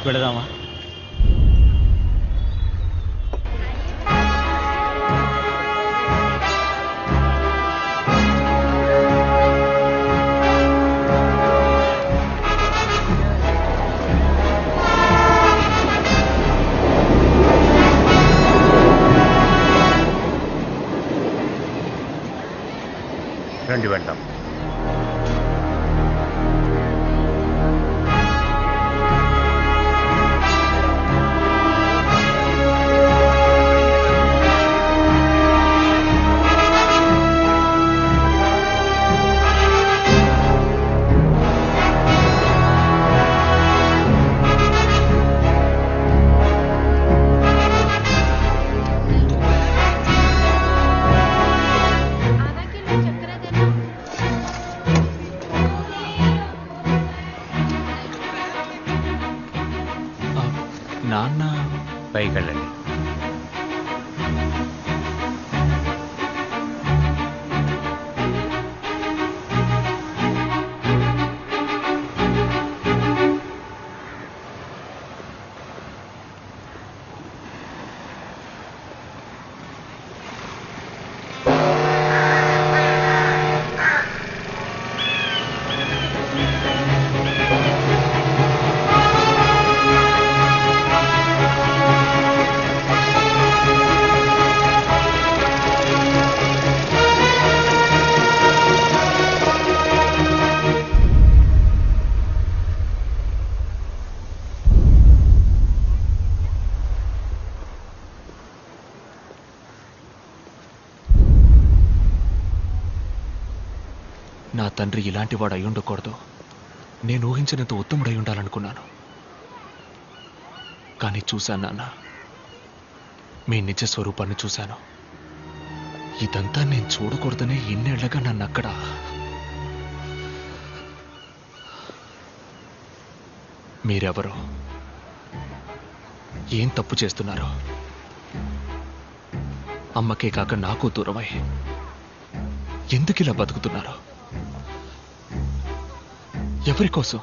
పెడదామా? రండి వెళ్దాం. నాన్న పైకి వెళ్ళండి. నా తండ్రి ఇలాంటి వాడు అయి ఉండకూడదు. నేను ఊహించినంత ఉత్తముడై ఉండాలనుకున్నాను. కానీ చూశాను నాన్న, మీ నిజ స్వరూపాన్ని చూశాను. ఇదంతా నేను చూడకూడదనే ఇన్నేళ్లగా నన్ను అక్కడ మీరెవరో, ఏం తప్పు చేస్తున్నారు? అమ్మకే కాక నాకు దూరమై ఎందుకిలా బతుకుతున్నారు? ఎవరి కోసం?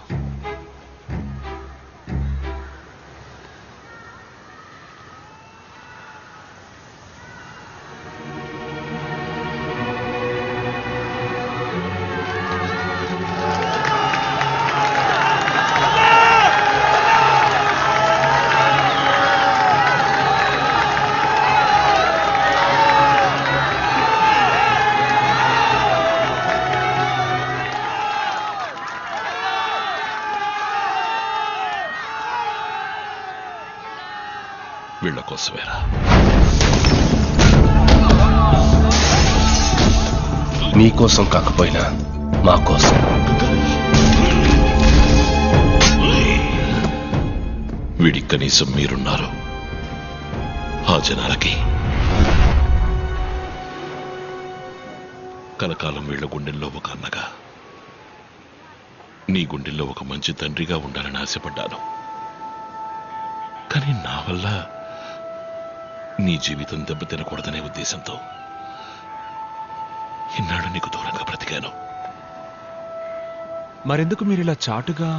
వీళ్ళ కోసమేరా. మీకోసం కాకపోయినా మా కోసం. వీడి కనీసం మీరున్నారు. ఆ జనాలకి కలకాలం వీళ్ళ గుండెల్లో ఒక అన్నగా, నీ గుండెల్లో ఒక మంచి తండ్రిగా ఉండాలని ఆశపడ్డాను. కానీ నా వల్ల నీ జీవితం దెబ్బతినకూడదనే ఉద్దేశంతో ఇన్నాడు నీకు దూరంగా బ్రతికాను. మరెందుకు మీరు ఇలా చాటుగా?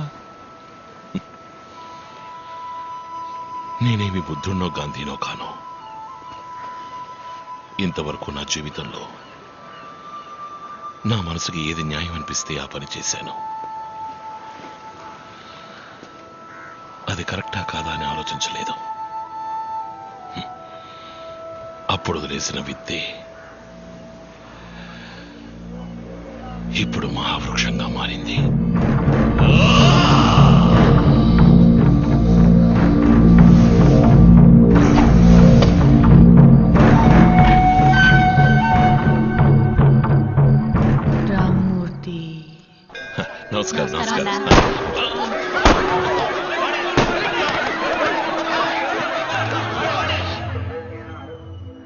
నేనేమి బుద్ధున్నో గాంధీనో కాను. ఇంతవరకు నా జీవితంలో నా మనసుకి ఏది న్యాయం అనిపిస్తే ఆ పని చేశాను. అది కరెక్టా కాదా అని ఆలోచించలేదు. అప్పుడు వదిలేసిన విత్తే ఇప్పుడు మహావృక్షంగా మారింది. రామ్మూర్తి. నమస్కారం. నమస్కారం.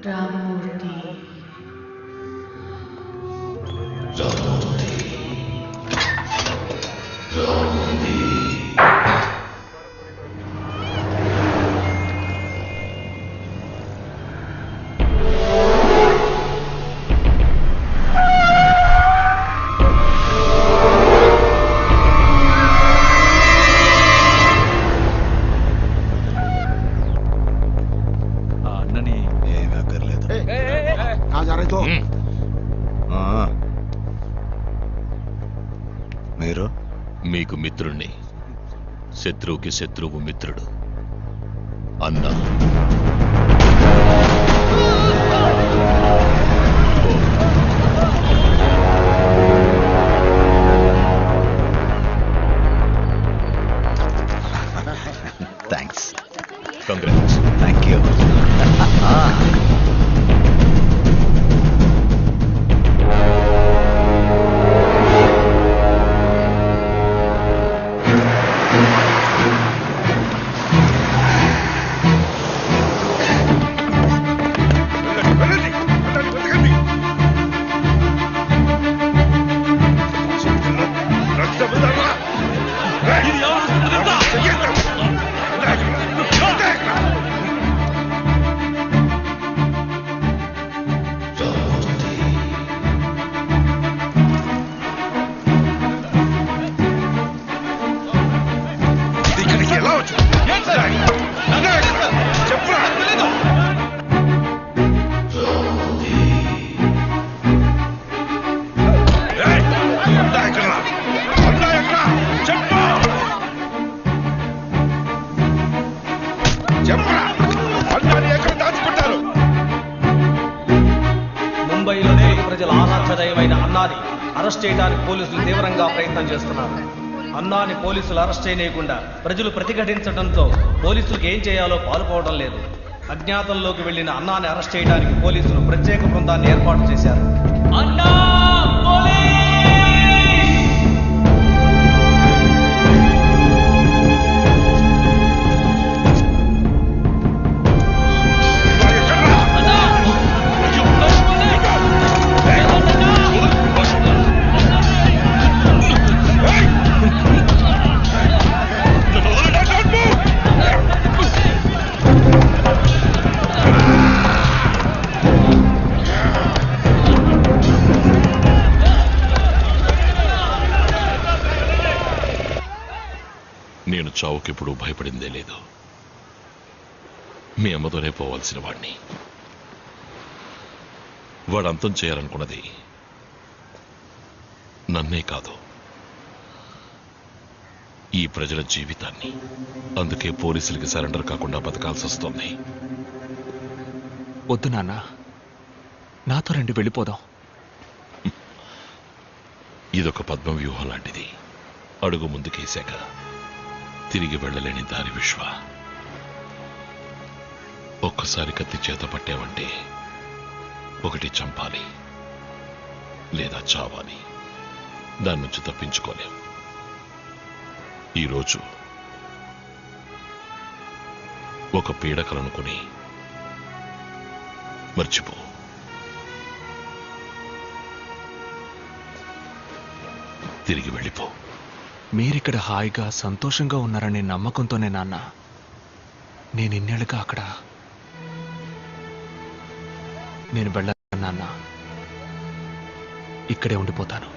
రామ్మూర్తి. మీరు? మీకు మిత్రుణ్ణి, శత్రువుకి శత్రువు మిత్రుడు. అన్నా. థ్యాంక్స్. కంగ్రాట్స్. Thank you. ముంబైలోనే ప్రజల ఆరాధ్యదైవమైన అన్నాని అరెస్ట్ చేయడానికి పోలీసులు తీవ్రంగా ప్రయత్నం చేస్తున్నారు. అన్నాని పోలీసులు అరెస్ట్ చేయకుండా ప్రజలు ప్రతిఘటించడంతో పోలీసులకు ఏం చేయాలో పాల్పోవడం లేదు. అజ్ఞాతంలోకి వెళ్లిన అన్నాని అరెస్ట్ చేయడానికి పోలీసులు ప్రత్యేక బృందాన్ని ఏర్పాటు చేశారు. నేను చావుకెప్పుడు భయపడిందే లేదు. మీ అమ్మతోనే పోవాల్సిన వాడిని. వాడు అంతం చేయాలనుకున్నది నన్నే కాదు, ఈ ప్రజల జీవితాన్ని. అందుకే పోలీసులకి సరెండర్ కాకుండా బతకాల్సి వస్తుంది. వద్దు నాన్న, నాతో రండి, వెళ్ళిపోదాం. ఇదొక పద్మ వ్యూహం లాంటిది. అడుగు ముందుకేశాక తిరిగి వెళ్ళలేని దారి విశ్వ. ఒక్కసారి కత్తి చేత పట్టావంటే ఒకటి చంపాలి లేదా చావాలి. దాని నుంచి తప్పించుకోలేం. ఈరోజు ఒక పీడకలనుకుని మర్చిపో. తిరిగి వెళ్ళిపో. మీరిక్కడ హాయిగా సంతోషంగా ఉన్నారనే నమ్మకంతోనే నాన్న నేను ఇన్నేళ్ళుగా అక్కడ. నేను వెళ్ళాను నాన్న, ఇక్కడే ఉండిపోతాను.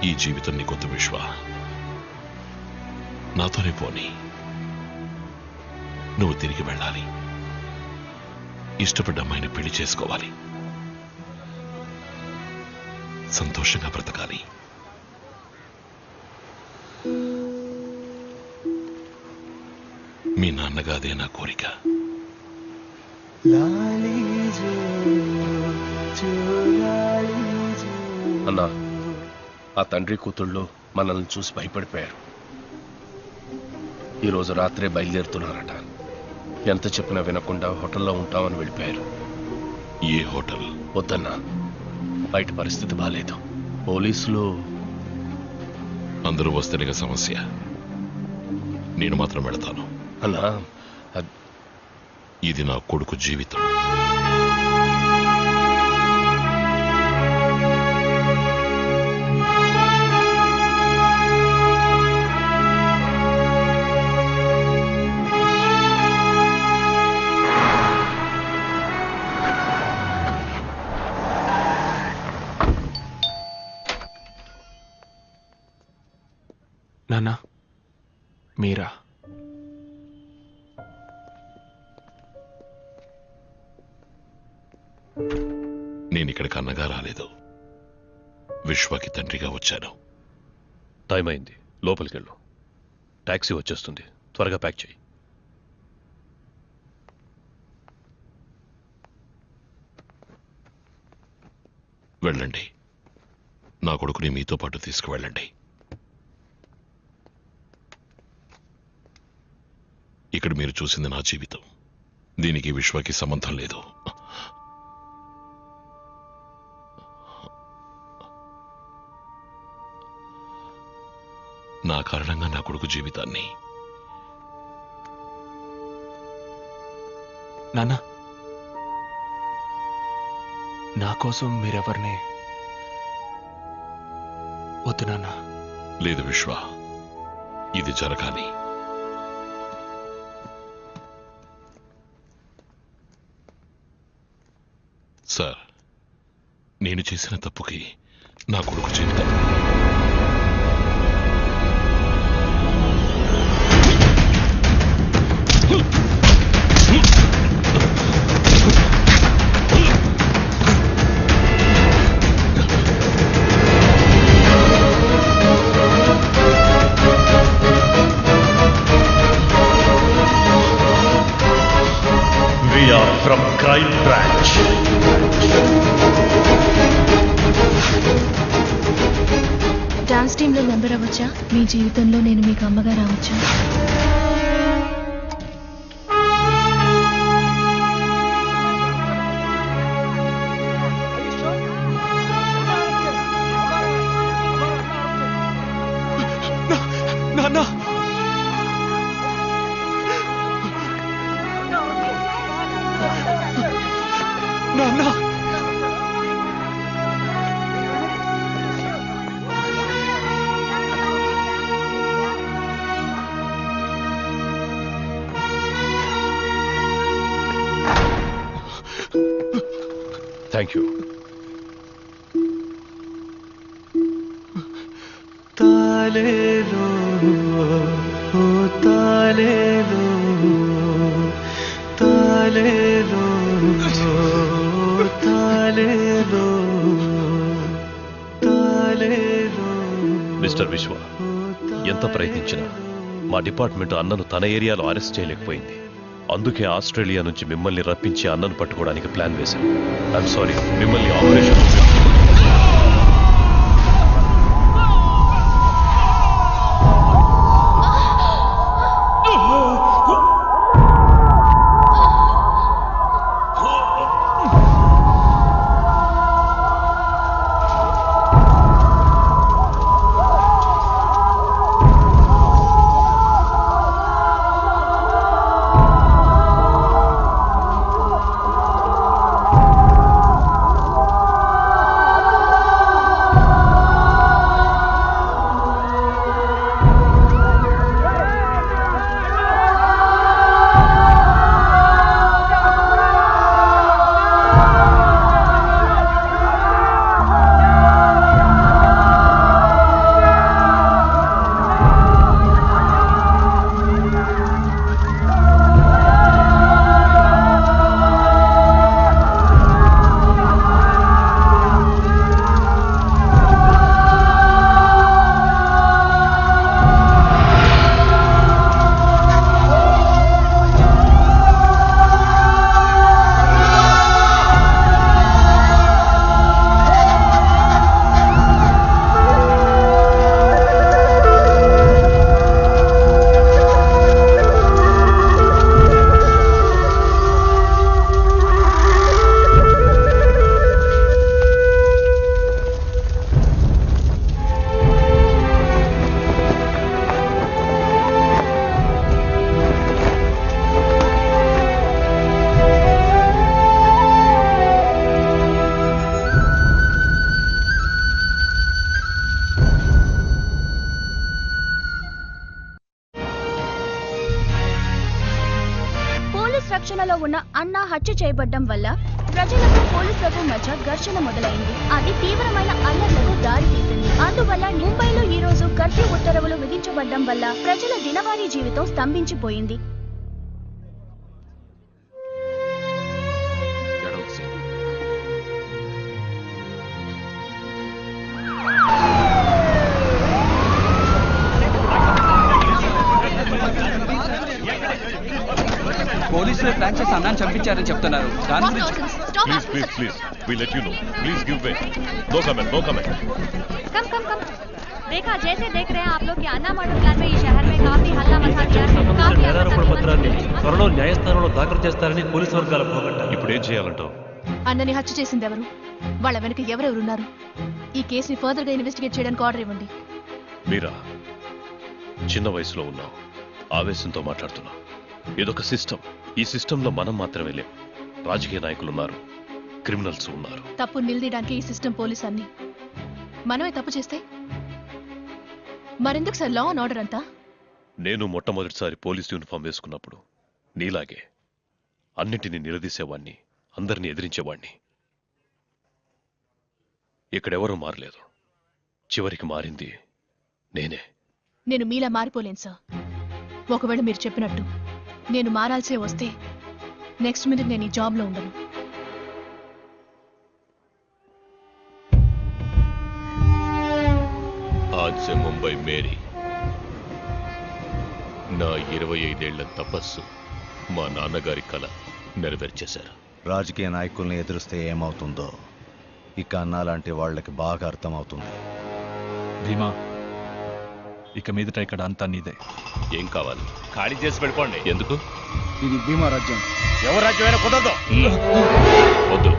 ఈ జీవితం నీకొద్దు విశ్వ, నాతోనే పోని. నువ్వు తిరిగి వెళ్ళాలి, ఇష్టపడ్డ అమ్మాయిని పెళ్లి చేసుకోవాలి, సంతోషంగా బ్రతకాలి. మీ నాన్నగా అదే నా కోరిక. అన్నా, ఆ తండ్రి కూతుళ్ళు మనల్ని చూసి భయపడిపోయారు. ఈరోజు రాత్రే బయలుదేరుతున్నారట. ఎంత చెప్పినా వినకుండా హోటల్లో ఉంటామని వెళ్ళిపోయారు. ఏ హోటల్? వద్దన్నా, బయట పరిస్థితి బాలేదు. పోలీసులు అందరూ వస్తేనేగా సమస్య. నేను మాత్రం వెళతాను. అన్నా, ఇది నా కొడుకు జీవితం. నాన్న, మీరా? నేను ఇక్కడికి అన్నగా రాలేదు, విశ్వకి తండ్రిగా వచ్చాను. టైం అయింది, లోపలికి వెళ్ళు. టాక్సీ వచ్చేస్తుంది, త్వరగా ప్యాక్ చేయి. వెళ్ళండి. నా కొడుకుని మీతో పాటు తీసుకువెళ్ళండి. ఇక్కడ మీరు చూసింది నా జీవితం. దీనికి విశ్వకి సంబంధం లేదు. నా కారణంగా నా కొడుకు జీవితాన్ని నాన్న, నా కోసం మీరెవరిని వద్దు నాన్న. లేదు విశ్వ, ఇది జరగాలి. సార్, నేను చేసిన తప్పుకి నా కొడుకు జీవితం We are from Crime Branch. Dance టీంలో మెంబర్ అవ్వచ్చా? మీ జీవితంలో నేను మీకు అమ్మగా రావచ్చా? నాన్న, నాన్న, థ్యాంక్ యూ. తాలేలో ఓ తాలేలో, తాలేలో తాలేలో, తాలేలో. మిస్టర్ విశ్వ, ఎంత ప్రయత్నించినా మా డిపార్ట్మెంట్ అన్నను తన ఏరియాలో అరెస్ట్ చేయలేకపోయింది. అందుకే ఆస్ట్రేలియా నుంచి మిమ్మల్ని రప్పించి అన్నను పట్టుకోవడానికి ప్లాన్ వేశాం. ఐఎమ్ సారీ, మిమ్మల్ని ఆపరేషన్ రక్షణలో ఉన్న అన్న హత్య చేయబడ్డం వల్ల ప్రజలకు పోలీసులకు మధ్య ఘర్షణ మొదలైంది. అది తీవ్రమైన అల్లర్లకు దారి తీసింది. అందువల్ల ముంబైలో ఈ రోజు కర్ఫ్యూ ఉత్తర్వులు విధించబడ్డం వల్ల ప్రజల దినవారీ జీవితం స్తంభించిపోయింది. ప్లాన్ చేసి అన్నాన్ని చంపించారని చెప్తున్నారు. దాని గురించి please please please we let you know. Please give way. No comment, no comment. कम देखा जैसे देख रहे हैं आप लोग कि अन्ना मर्डर प्लान में इस शहर में काफी हल्ला मचा दिया है. काफी నేరారోపణ పత్రాన్ని త్వరలో న్యాయస్థానంలో దాఖలు చేస్తారని పోలీసు వర్గాల పోగట్ట. ఇప్పుడు ఏం చేయాలంటావు? అన్నని హత్య చేసింది ఎవరు, వాళ్ళ వెనక ఎవరెవరున్నారు, ఈ కేసుని ఫర్దర్ గా ఇన్వెస్టిగేట్ చేయడానికి ఆర్డర్ ఇవ్వండి. మీరా చిన్న వయసులో ఉన్నావు, ఆవేశంతో మాట్లాడుతున్నావు. ఇదొక సిస్టమ్. ఈ సిస్టంలో మనం మాత్రమే లేం. రాజకీయ నాయకులు ఉన్నారు, క్రిమినల్స్ ఉన్నారు. తప్పు నిలదీయడానికి ఈ సిస్టమ్ పోలీస్ అన్ని. మనమే తప్పు చేస్తే మరెందుకు సార్ లా అండ్ ఆర్డర్ అంతా? నేను మొట్టమొదటిసారి పోలీస్ యూనిఫామ్ వేసుకున్నప్పుడు నీలాగే అన్నింటినీ నిలదీసేవాణ్ణి, అందరినీ ఎదిరించేవాణ్ణి. ఇక్కడెవరూ మారలేదు. చివరికి మారింది నేనే. నేను మీలా మారిపోలేను సార్. ఒకవేళ మీరు చెప్పినట్టు నేను మారాల్సే వస్తే నెక్స్ట్ మినిట్ నేను ఈ జాబ్లో ఉండను. आज से मुंबई मेरी నా 25 ఏళ్ల తపస్సు మా నాన్నగారి కల నెరవేర్చేశారు. రాజకీయ నాయకుల్ని ఎదురిస్తే ఏమవుతుందో ఇక అన్నా లాంటి వాళ్ళకి బాగా అర్థమవుతుంది. భీమా, ఇక మీదట ఇక్కడ అంతా నీదే. ఏం కావాలి? ఖాళీ చేసి వెళ్ళిపోండి. ఎందుకు? ఇది భీమా రాజ్యం. ఎవరు రాజ్యమైనా కుదరదు. వద్దు.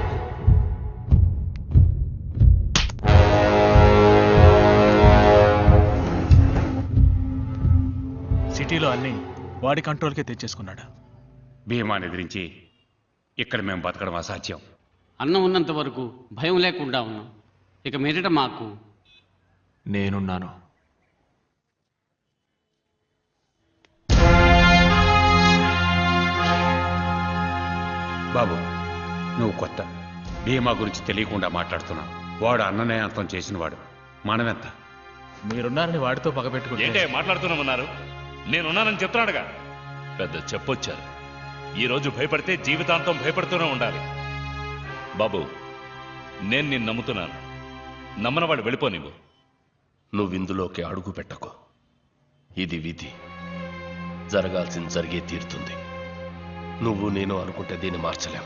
సిటీలో అన్ని వాడి కంట్రోల్కే తెచ్చేసుకున్నాడు. భీమాని ఎదిరించి ఇక్కడ మేము బతకడం అసాధ్యం. అన్నం ఉన్నంత వరకు భయం లేకుండా ఉన్నాం. ఇక మీదట మాకు నేనున్నాను. బాబు, నువ్వు కొత్త. భీమా గురించి తెలియకుండా మాట్లాడుతున్నావు. వాడు అన్ననే అంతం చేసినవాడు. మనమెంత? మీరున్నారని వాడితో పగబెట్టుకుంటే ఏంటే మాట్లాడుతున్నామన్నారు? నేనున్నానని చెప్తున్నాడుగా. పెద్ద చెప్పొచ్చారు. ఈరోజు భయపడితే జీవితాంతం భయపడుతూనే ఉండాలి. బాబు, నేను నిన్ను నమ్ముతున్నాను. నమ్మనవాడు వెళ్ళిపోనివ్వు. నువ్విందులోకి అడుగు పెట్టకు. ఇది విధి. జరగాల్సింది జరిగే తీరుతుంది. నువ్వు నేను అనుకుంటే దీన్ని మార్చలేం.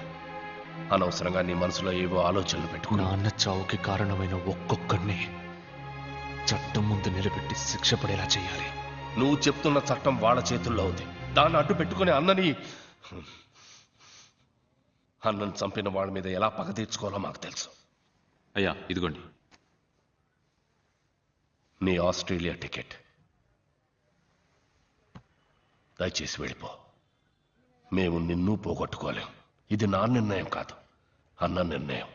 అనవసరంగా నీ మనసులో ఏవో ఆలోచనలు పెట్టుకో. నాన్న చావుకి కారణమైన ఒక్కొక్కడిని చట్టం ముందు నిలబెట్టి శిక్ష పడేలా చేయాలి. నువ్వు చెప్తున్న చట్టం వాళ్ళ చేతుల్లో ఉంది. దాన్ని అడ్డు పెట్టుకుని అన్నని చంపిన వాళ్ళ మీద ఎలా పగ తీర్చుకోవాలో మాకు తెలుసు. అయ్యా, ఇదిగోండి. నీ ఆస్ట్రేలియా టికెట్. దయచేసి వెళ్ళిపో. మేము నిన్ను పోగొట్టుకోలేం. ఇది నా నిర్ణయం కాదు, అన్న నిర్ణయం.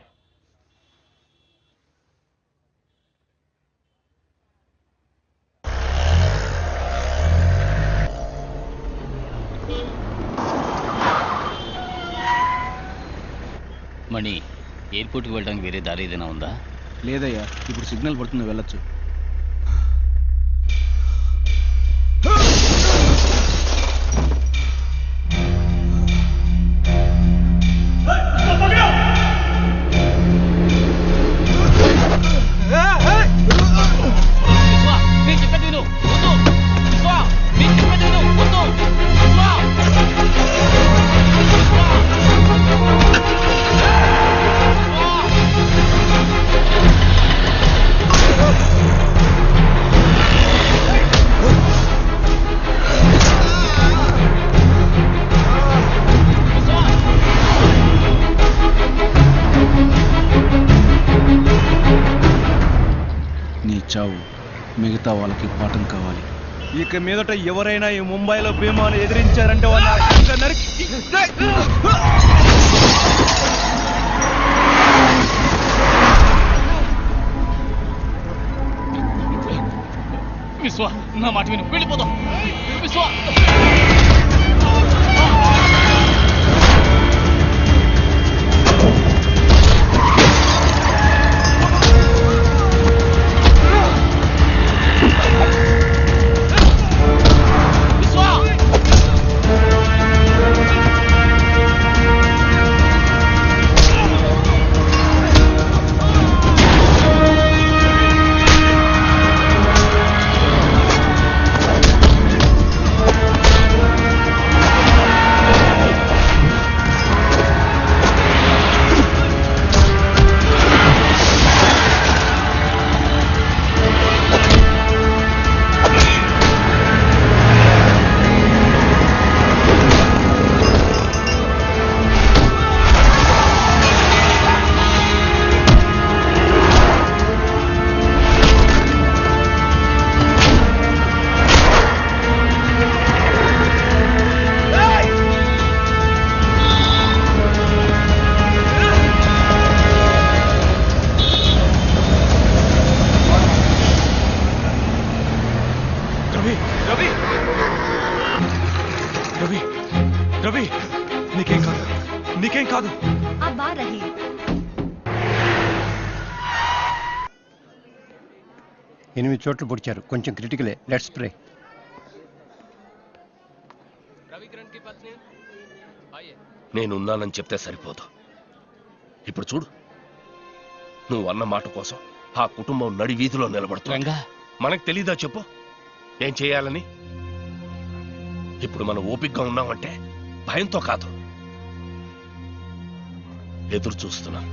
మణి, ఎయిర్పోర్ట్కి వెళ్ళడానికి వేరే దారి ఏదైనా ఉందా? లేదయ్యా, ఇప్పుడు సిగ్నల్ పడుతుంది, వెళ్ళొచ్చు. చావు మిగతా వాళ్ళకి పాఠం కావాలి. ఇక మీదట ఎవరైనా ఈ ముంబైలో భీమాను ఎదిరించారంటే విశ్వ, నా మాట విను, వెళ్ళిపోదాం. విశ్వ, నీకేం కాదు. అబ్బా రహీ, ఎనిమిది చోట్ల పొడిచారు, కొంచెం క్రిటికలే. Let's pray. నేనున్నానని చెప్తే సరిపోదు. ఇప్పుడు చూడు, నువ్వు అన్న మాట కోసం ఆ కుటుంబం నడి వీధిలో నిలబడుతుంది. మనకు తెలీదా చెప్పు ఏం చేయాలని? ఇప్పుడు మనం ఓపికగా ఉన్నామంటే భయంతో కాదు, ఎదురు చూస్తున్నాం.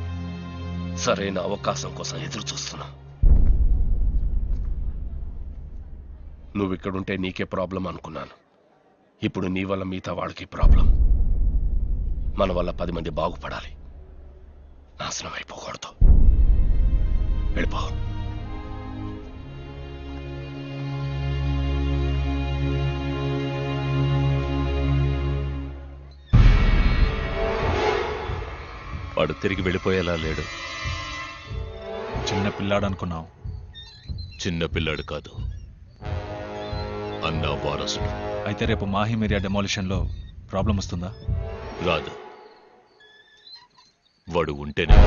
సరైన అవకాశం కోసం ఎదురు చూస్తున్నాం. నువ్వు ఇక్కడుంటే నీకే ప్రాబ్లం అనుకున్నాను. ఇప్పుడు నీ వల్ల మిగతా వాడికి ప్రాబ్లం. మన వల్ల 10 మంది బాగుపడాలి, నాశనం అయిపోకూడదు. వెళ్ళిపో. వాడు తిరిగి వెళ్ళిపోయేలా లేడు. చిన్న పిల్లాడు అనుకున్నావు. చిన్న పిల్లాడు కాదు, అన్నా వారసుడు. అయితే రేపు మాహిమీరియా డెమాలిషన్లో ప్రాబ్లం వస్తుందా? రాదు. వాడు ఉంటేనే.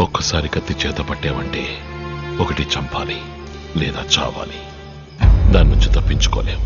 ఒక్కసారి కత్తి చేత పట్టామంటే ఒకటి చంపాలి లేదా చావాలి. దాని నుంచి తప్పించుకోలేం.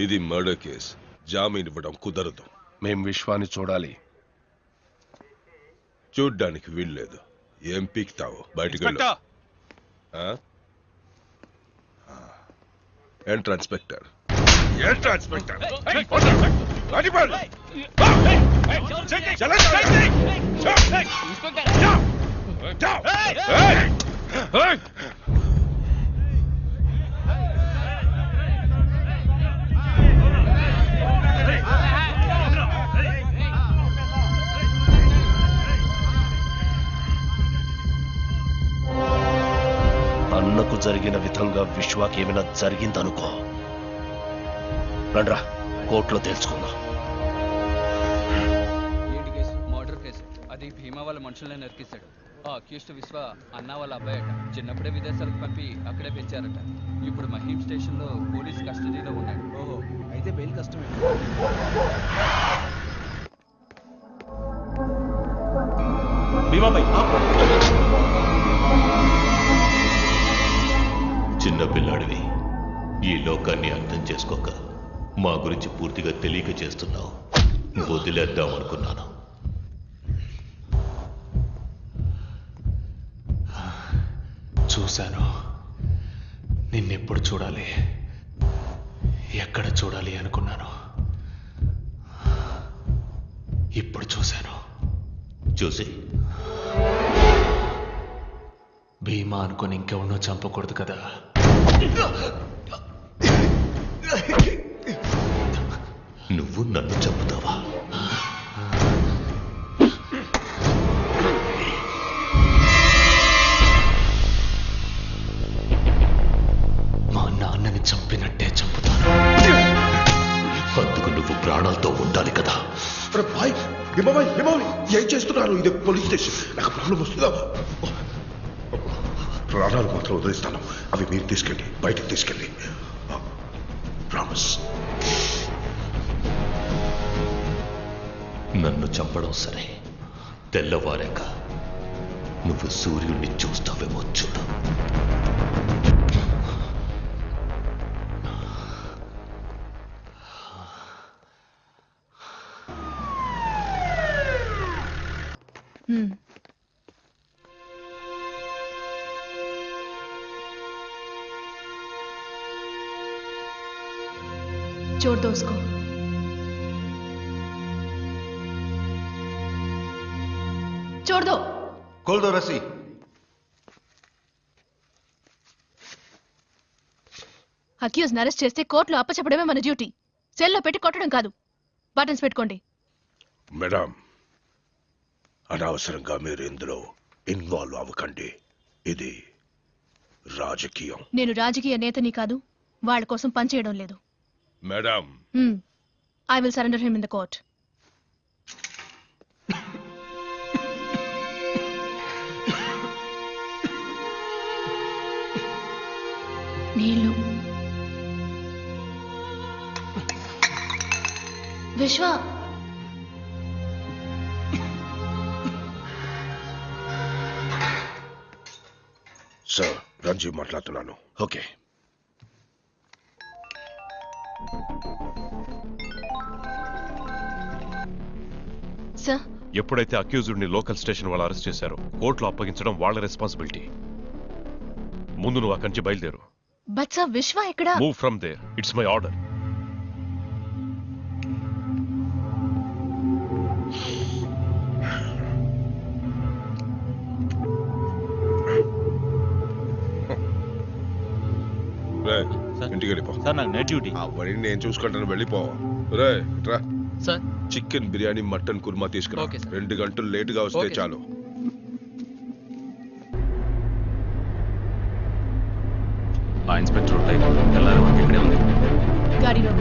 ఇది మర్డర్ కేస్, జామీన్ ఇవ్వడం కుదరదు. మేం విశ్వాన్ని చూడాలి. చూడ్డానికి వీల్లేదు. ఏం పీక్తావు? బయటికి వెళ్ళు. ఏంట్రా ఇన్స్పెక్టర్? ఏంట్రా ఇన్స్పెక్టర్? అన్నకు జరిగిన విధంగా విశ్వాకి ఏమైనా జరిగిందనుకో, రండ్రా కోర్టులో తెలుసుకుందాం. ఏంటి కేసు? Murder case. అది భీమా వాళ్ళ మనుషులనే నరికిస్తాడు. ఆ అక్యూస్డ్ విశ్వ అన్న వాళ్ళ అబ్బాయి అట. చిన్నప్పుడే విదేశాలకు పంపి అక్కడే పెంచారట. ఇప్పుడు మహీం స్టేషన్ లో పోలీస్ కస్టడీలో ఉన్నాడు. ఓహో, అయితే బెయిల్ కష్టమే. చిన్న పిల్లాడివి, ఈ లోకాన్ని అర్థం చేసుకోక మా గురించి పూర్తిగా తెలియక చేస్తున్నావు. వదిలేద్దాం అనుకున్నాను. చూశాను. నిన్నెప్పుడు చూడాలి, ఎక్కడ చూడాలి అనుకున్నాను. ఇప్పుడు చూశాను. చూసి భీమా అనుకుని ఇంకెవరినో చంపకూడదు కదా. నువ్వు నన్ను చంపుతావా? మా నాన్నని చంపినట్టే చంపుతాను. అందుకు నువ్వు ప్రాణాలతో ఉండాలి కదా. ఏం చేస్తున్నారు? ఇది పోలీస్ స్టేషన్. నాకు ప్రాబ్లం వస్తుందా? ప్రాణాలు మాత్రం వదిలిస్తాను. అవి మీరు తీసుకెళ్ళి బయటకు తీసుకెళ్ళి. ప్రామిస్. నన్ను చంపడం సరే, తెల్లవారాక నువ్వు సూర్యుడిని చూస్తావేమో చూడు. छोड़ दो उसको। छोड़ दो। खोल दो रस्सी। అక్యూజ్ అరెస్ట్ చేస్తే కోర్టులో అప్పచెప్పడమే మన డ్యూటీ. సెల్లో పెట్టి కొట్టడం కాదు. బటన్స్ పెట్టుకోండి. మేడం, అనవసరంగా మీరు ఇందులో ఇన్వాల్వ్ అవ్వకండి. ఇది రాజకీయం. నేను రాజకీయ నేతని కాదు, వాళ్ళ కోసం పనిచేయడం లేదు. Madam, I will surrender him in the court. నీళ్ళు. విశ్వ, సార్ రంజీవ్ మాట్లాడుతున్నాను. ఓకే. సార్, ఎప్పుడైతే అక్యూజ్డ్ ని లోకల్ స్టేషన్ వాళ్ళు అరెస్ట్ చేశారో కోర్టులో అప్పగించడం వాళ్ళ రెస్పాన్సిబిలిటీ. ముందు నువ్వు అక్కడి నుంచి బయలుదేరు. బట్ సార్, విశ్వ ఎక్కడ? Move from there. It's my order. ఇంటికి వెళ్ళిపో. సార్, నాకు నైట్ డ్యూటీ. అవన్నీ నేను చూసుకుంటాను, వెళ్ళిపో. రే రా. Sir, chicken biryani, mutton korma తీసుకురా. 2 గంటలు లేటుగా వస్తే చాలు. ఆ ఇన్స్పెక్టర్ టైప్ తెల్లారి వరకు ఇక్కడే ఉంది. గాడిలో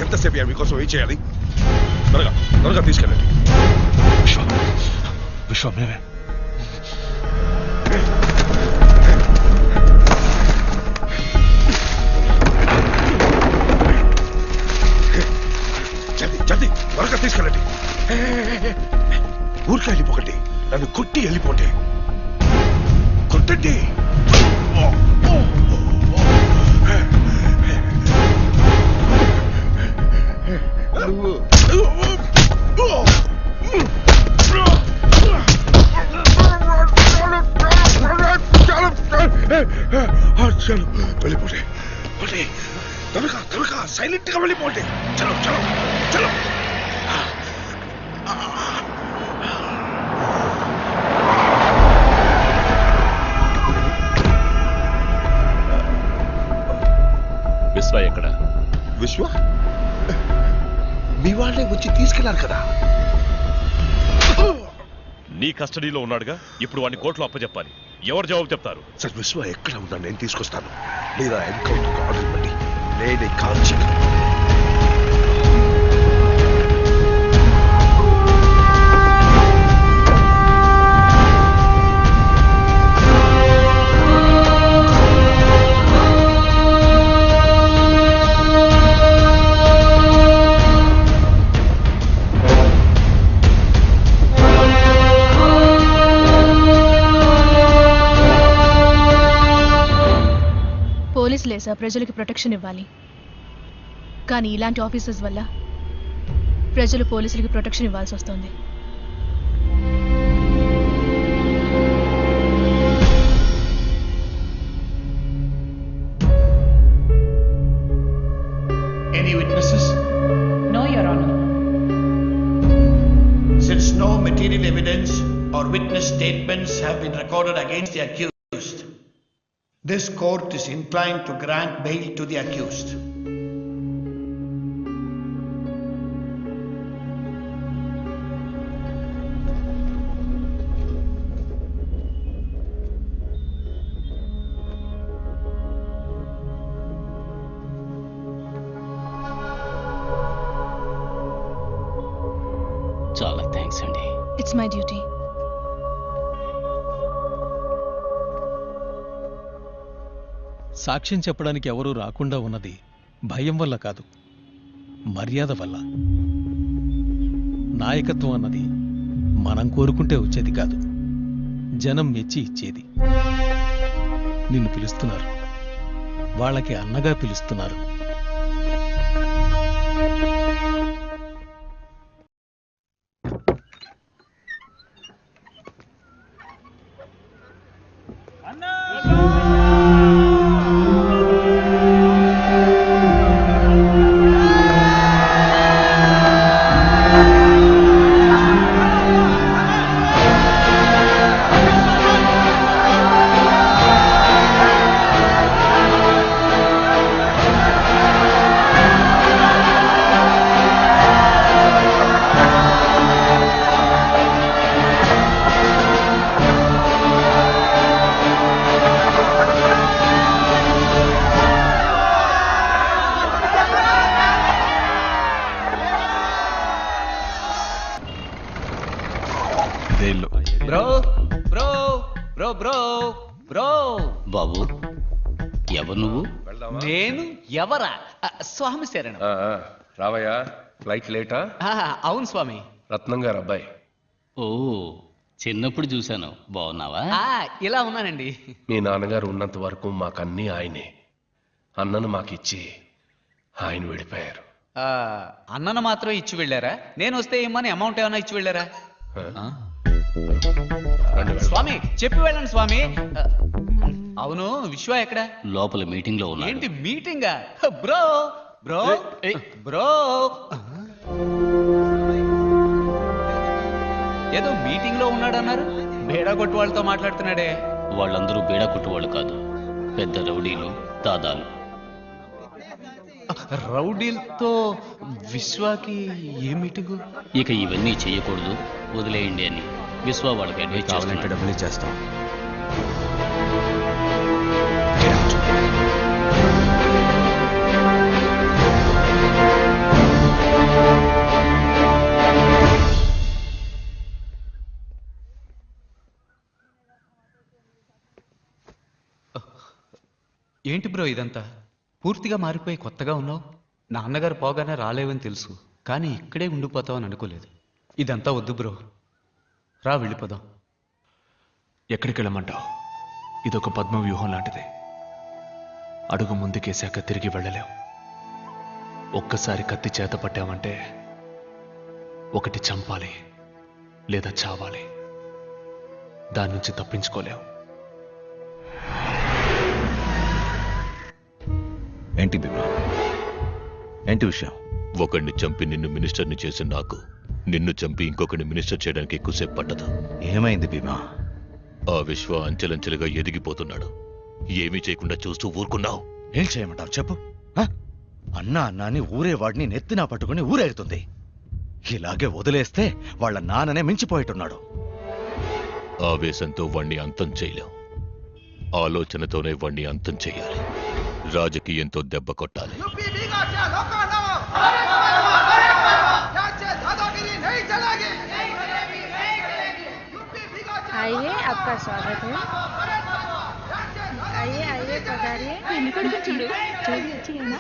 ఎంతసేపు మీకోసం ఏం చేయాలి? త్వరగా త్వరగా తీసుకెళ్ళండి. విశ్వ, మేమే. జల్దీ ఊరికి వెళ్ళిపోకండి, నన్ను కొట్టి వెళ్ళిపోండి. కొట్టండి. చలో వెళ్ళిపోండి, త్వరగా త్వరగా సైలెంట్ గా వెళ్ళిపోండి. చలో చలో చలో. విశ్వ ఎక్కడ? విశ్వ మీ వాళ్ళే వచ్చి తీసుకెళ్లారు కదా. నీ కస్టడీలో ఉన్నాడుగా, ఇప్పుడు వాడిని కోర్టులో అప్పచెప్పాలి. ఎవరు జవాబు చెప్తారు? సార్ విశ్వ ఎక్కడ ఉన్నా నేను తీసుకొస్తాను. లేదా ఎన్కౌంటర్ ఆర్డర్ ఇవ్వండి, నేనే కాల్ చేయను. పోలీసులే సార్ ప్రజలకి ప్రొటెక్షన్ ఇవ్వాలి, కానీ ఇలాంటి ఆఫీసర్స్ వల్ల ప్రజలు పోలీసులకి ప్రొటెక్షన్ ఇవ్వాల్సి వస్తుంది. Any witnesses? No, Your Honor. Since no material evidence or witness statements have been recorded against the accused, this court is inclined to grant bail to the accused. చాలా thanks అండి. It's my duty. సాక్ష్యం చెప్పడానికి ఎవరూ రాకుండా ఉన్నది భయం వల్ల కాదు, మర్యాద వల్ల. నాయకత్వం అన్నది మనం కోరుకుంటే వచ్చేది కాదు, జనం మెచ్చి ఇచ్చేది. నిన్ను పిలుస్తున్నారు, వాళ్ళకి అన్నగా పిలుస్తున్నారు. Bro bro bro bro bro బాబు, ఎవరు నువ్వు? నేను ఎవరా? స్వామి శరణం. రావయ్యా, ఫ్లైట్ లేటా? అవును స్వామి. రత్నం గారు అబ్బాయి. ఓ, చిన్నప్పుడు చూశాను. బాగున్నావా? ఇలా ఉన్నానండి. మీ నాన్నగారు ఉన్నంత వరకు మాకన్నీ ఆయనే. అన్నను మాకిచ్చి ఆయన వెళ్ళిపోయారు. అన్నను మాత్రం ఇచ్చి వెళ్ళారా? నేను వస్తే ఏమని అమౌంట్ ఏమైనా ఇచ్చి వెళ్ళారా? స్వామి చెప్పి వెళ్ళండి స్వామి. అవును, విశ్వ ఎక్కడ? లోపల మీటింగ్ లో ఉన్నా. ఏంటి మీటింగా? బ్రో బ్రో బ్రో, ఏదో మీటింగ్ లో ఉన్నాడన్నారు. బేడా కొట్టు వాళ్ళతో మాట్లాడుతున్నాడే. వాళ్ళందరూ బేడా కొట్టు వాళ్ళు కాదు, పెద్ద రౌడీలు, దాదాలు. రౌడీలతో విశ్వాకి ఏ మీటింగు? ఇక ఇవన్నీ చెయ్యకూడదు, వదిలేయండి అని విశ్వ వాళ్ళకి అడ్వైజ్ కావాలంటే డబ్బులు ఇచ్చేస్తాం. ఏంటి బ్రో ఇదంతా? పూర్తిగా మారిపోయి కొత్తగా ఉన్నావు. నాన్నగారు పోగానే రాలేవని తెలుసు, కానీ ఇక్కడే ఉండిపోతావని అనుకోలేదు. ఇదంతా వద్దు బ్రో. రా వెళ్ళిపోదాం. ఎక్కడికి వెళ్ళమంటావు? ఇదొక పద్మ వ్యూహం లాంటిది. అడుగు ముందుకేశాక తిరిగి వెళ్ళలేం. ఒక్కసారి కత్తి చేత పట్టామంటే ఒకటి చంపాలి లేదా చావాలి. దాని నుంచి తప్పించుకోలేం. ఏంటి బిమా? ఏంటి విషయం? ఒకడిని చంపి నిన్ను మినిస్టర్ని చేసి నాకు నిన్ను చంపి ఇంకొకరిని మినిస్టర్ చేయడానికి ఎక్కువసేపు పట్టదు. ఏమైంది భీమా? ఆ విశ్వ అంచెలంచెలుగా ఎదిగిపోతున్నాడు. ఏమీ చేయకుండా చూస్తూ ఊరుకున్నావు. ఏం చేయమంటావు చెప్పు. అన్నా అన్నాని ఊరేవాడిని నెత్తినా పట్టుకుని ఊరేగుతుంది. ఇలాగే వదిలేస్తే వాళ్ళ నాన్ననే మించిపోయేట్టున్నాడు. ఆవేశంతో వాణ్ణి అంతం చేయలేం. ఆలోచనతోనే వాణ్ణి అంతం చేయాలి. రాజకీయంతో దెబ్బ కొట్టాలి. आइए, आपका स्वागत है. आइए आइए पधारिए. చూడు వచ్చినా.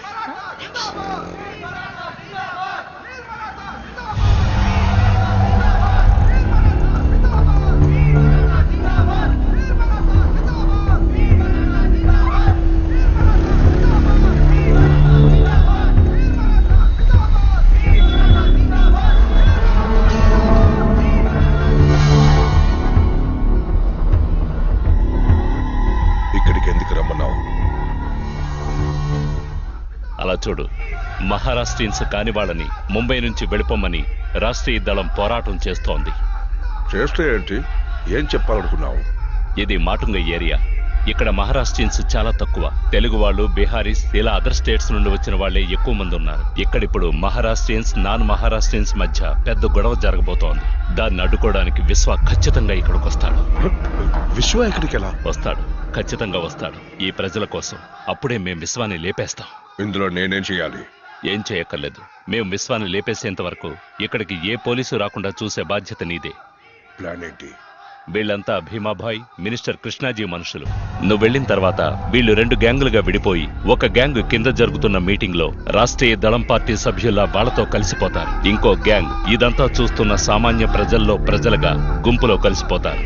అలా చూడు, మహారాష్ట్రియన్స్ కాని వాళ్ళని ముంబై నుంచి వెళ్ళిపోమని రాష్ట్రీయ దళం పోరాటం చేస్తోంది. చేస్తే ఏంటి? ఏం చెప్పాలనుకున్నావు? ఇది మాటుంగ ఏరియా. ఇక్కడ మహారాష్ట్రియన్స్ చాలా తక్కువ. తెలుగు వాళ్ళు, బీహారీస్ ఇలా అదర్ స్టేట్స్ నుండి వచ్చిన వాళ్లే ఎక్కువ మంది ఉన్నారు. ఇక్కడిప్పుడు మహారాష్ట్రియన్స్, నాన్ మహారాష్ట్రియన్స్ మధ్య పెద్ద గొడవ జరగబోతోంది. దాన్ని అడ్డుకోవడానికి విశ్వ ఖచ్చితంగా ఇక్కడికి వస్తాడు. విశ్వ ఎక్కడికి ఎలా వస్తాడు? ఖచ్చితంగా వస్తాడు. ఈ ప్రజల కోసం. అప్పుడే మేం విశ్వాన్ని లేపేస్తాం. ఇందులో నేనేం చేయాలి? ఏం చేయక్కర్లేదు. మేం విశ్వాన్ని లేపేసేంత వరకు ఇక్కడికి ఏ పోలీసు రాకుండా చూసే బాధ్యత నీదే. ప్లాన్ ఏంటి? వీళ్ళంతా భీమాభాయ్, మినిస్టర్ కృష్ణాజీ మనుషులు. నువ్వు వెళ్ళిన తర్వాత వీళ్ళు 2 గ్యాంగులుగా విడిపోయి ఒక గ్యాంగ్ కింద జరుగుతున్న మీటింగ్ లో రాష్ట్రీయ దళం పార్టీ సభ్యుల వాళ్లతో కలిసిపోతారు. ఇంకో గ్యాంగ్ ఇదంతా చూస్తున్న సామాన్య ప్రజల్లో ప్రజలుగా గుంపులో కలిసిపోతారు.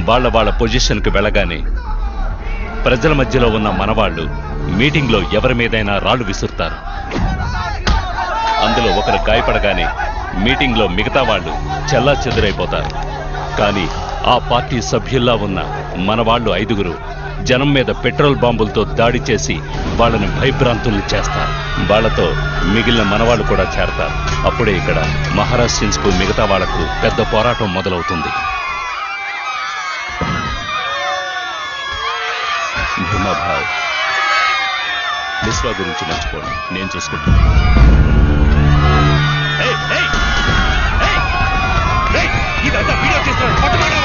వాళ్ళ పొజిషన్ కి వెళ్ళగానే ప్రజల మధ్యలో ఉన్న మనవాళ్లు మీటింగ్ లో ఎవరి మీదైనా రాళ్లు విసురుతారు. అందులో ఒకరు గాయపడగానే మీటింగ్ లో మిగతా వాళ్ళు చెల్లా చెదురైపోతారు. కానీ ఆ పార్టీ సభ్యుల్లా ఉన్న మనవాళ్లు 5గురు జనం మీద పెట్రోల్ బాంబులతో దాడి చేసి వాళ్ళని భయభ్రాంతుల్ని చేస్తారు. వాళ్లతో మిగిలిన మనవాళ్లు కూడా చేరతారు. అప్పుడే ఇక్కడ మహారాష్ట్రియన్స్ కు మిగతా వాళ్లకు పెద్ద పోరాటం మొదలవుతుంది. భీమాభాయ్, విశ్వ గురించి మర్చిపోండి, నేను చూసుకుంటాను. ఇదంతా వీడియో చేస్తున్నాడు.